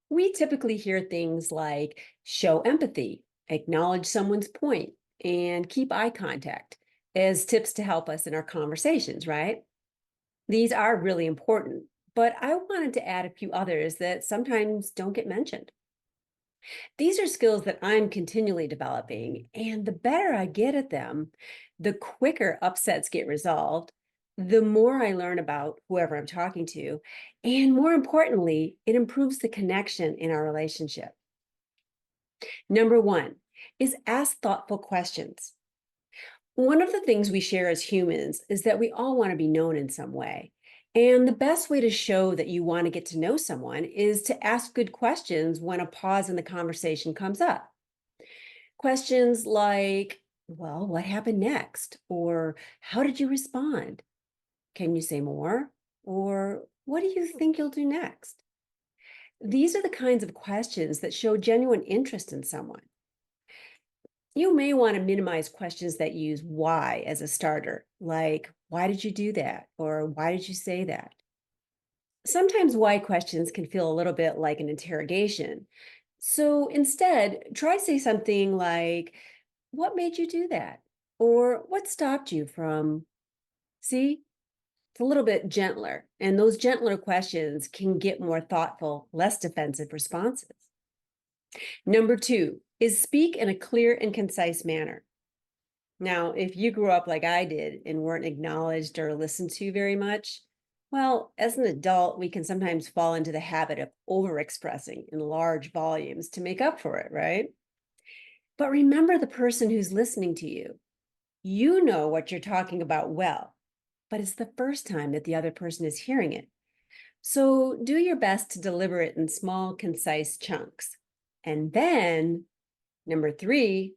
We typically hear things like show empathy, acknowledge someone's point, and keep eye contact as tips to help us in our conversations, right? These are really important, but I wanted to add a few others that sometimes don't get mentioned. These are skills that I'm continually developing, and the better I get at them, the quicker upsets get resolved, the more I learn about whoever I'm talking to, and more importantly, it improves the connection in our relationship. Number one is ask thoughtful questions. One of the things we share as humans is that we all want to be known in some way. And the best way to show that you want to get to know someone is to ask good questions when a pause in the conversation comes up. Questions like, well, what happened next? Or how did you respond? Can you say more? Or what do you think you'll do next? These are the kinds of questions that show genuine interest in someone. You may want to minimize questions that use why as a starter, like, why did you do that? Or why did you say that? Sometimes why questions can feel a little bit like an interrogation. So instead, try say something like, what made you do that? Or what stopped you from? See, it's a little bit gentler. And those gentler questions can get more thoughtful, less defensive responses. Number two is speak in a clear and concise manner. Now, if you grew up like I did and weren't acknowledged or listened to very much, well, as an adult, we can sometimes fall into the habit of overexpressing in large volumes to make up for it, right? But remember the person who's listening to you. You know what you're talking about well, but it's the first time that the other person is hearing it. So do your best to deliver it in small, concise chunks. And then, number three,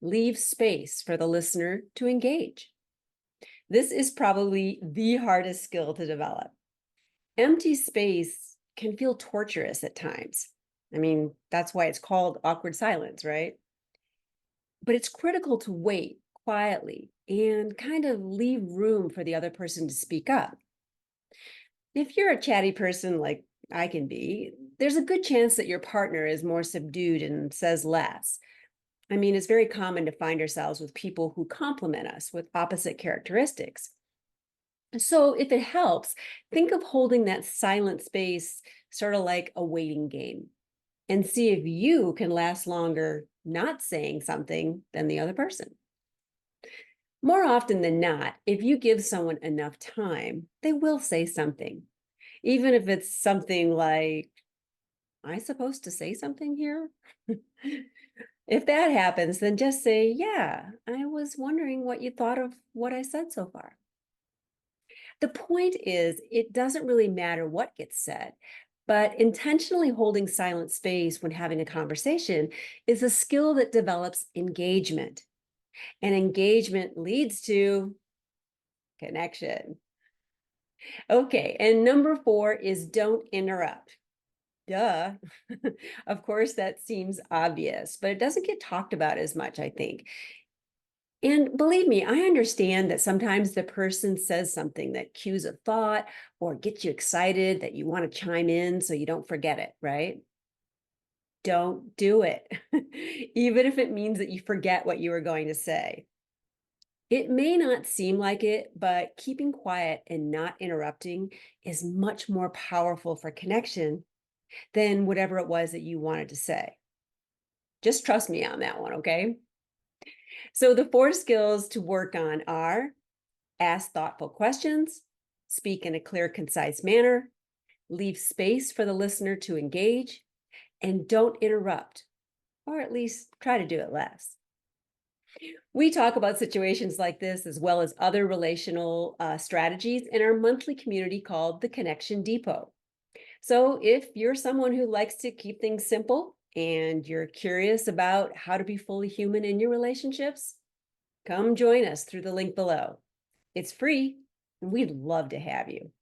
leave space for the listener to engage. This is probably the hardest skill to develop. Empty space can feel torturous at times. I mean, that's why it's called awkward silence, right? But it's critical to wait quietly and kind of leave room for the other person to speak up. If you're a chatty person like I can be, there's a good chance that your partner is more subdued and says less. I mean, it's very common to find ourselves with people who complement us with opposite characteristics. So, if it helps, think of holding that silent space sort of like a waiting game and see if you can last longer not saying something than the other person. More often than not, if you give someone enough time, they will say something, even if it's something like, "Am I supposed to say something here?" If that happens, then just say, "Yeah, I was wondering what you thought of what I said so far." The point is, it doesn't really matter what gets said, but intentionally holding silent space when having a conversation is a skill that develops engagement, and engagement leads to connection. Okay, and number four is don't interrupt. Duh. Of course, that seems obvious, but it doesn't get talked about as much, I think. And believe me, I understand that sometimes the person says something that cues a thought or gets you excited that you want to chime in so you don't forget it, right? Don't do it, even if it means that you forget what you were going to say. It may not seem like it, but keeping quiet and not interrupting is much more powerful for connection than whatever it was that you wanted to say. Just trust me on that one, okay? So, the four skills to work on are ask thoughtful questions, speak in a clear, concise manner, leave space for the listener to engage, and don't interrupt, or at least try to do it less. We talk about situations like this as well as other relational strategies in our monthly community called the Connection Depot. So, if you're someone who likes to keep things simple and you're curious about how to be fully human in your relationships, come join us through the link below. It's free, and we'd love to have you.